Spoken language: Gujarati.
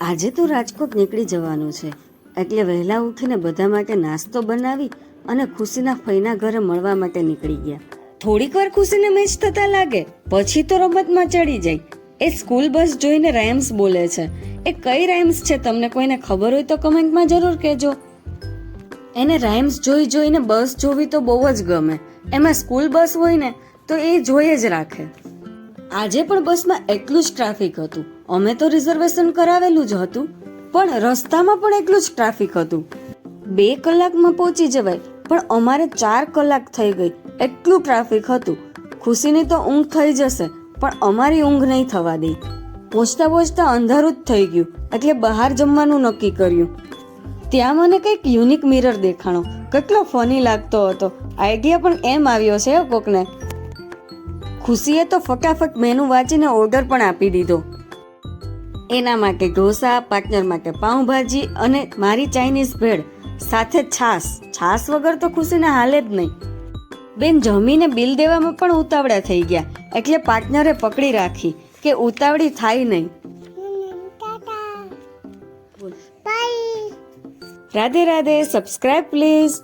આજે તો રાજકોટ નીકળી જવાનું છે, એટલે વહેલા ઉઠીને બધા માટે નાસ્તો બનાવી અને ખુશીના ફઈના ઘરે મળવા માટે નીકળી ગયા. થોડીક વાર ખુશીને મેચ થતા લાગે, પછી તો રમતમાં ચડી જાય. એ સ્કૂલ બસ જોઈને રાઇમ્સ બોલે છે. એ કઈ રાઇમ્સ છે તમને કોઈને ખબર હોય તો કમેન્ટમાં જરૂર કહેજો. એને રાઇમ્સ જોઈને બસ જોવી તો બહુ જ ગમે. એમાં સ્કૂલ બસ હોય ને તો એ જોઈએ જ રાખે. આજે પણ બસમાં એટલું જ ટ્રાફિક હતું. અમે તો રિઝર્વેશન કરાવેલું જ હતું, પણ રસ્તામાં પણ એટલું જ ટ્રાફિક હતું. 2 કલાકમાં પહોંચી જવાય, પણ અમારે 4 કલાક થઈ ગઈ. એટલું ટ્રાફિક હતું. ખુશીની તો ઊંઘ થઈ જશે, પણ અમારી ઊંઘ નહીં થવા દે. પહોંચતા અંધારું જ થઈ ગયું, એટલે બહાર જમવાનું નક્કી કર્યું. ત્યાં મને કંઈક યુનિક મિરર દેખાણો. કેટલો ફની લાગતો હતો. આઈડિયા પણ એમ આવ્યો છે કોકને. ખુશીએ તો ફટાફટ મેનુ વાંચીને ઓર્ડર પણ આપી દીધો. એના માટે ઢોસા, પાર્ટનર માટે પાઉંભાજી અને મારી ચાઇનીઝ ભેળ સાથે છાશ વગર તો ખુશીને હાલે જ નહીં. બેન જમીને બિલ દેવામાં પણ ઉતાવળા થઈ ગયા, એટલે પાર્ટનરે પકડી રાખી કે ઉતાવળી થાય નહીં. રાધે રાધે. Subscribe please.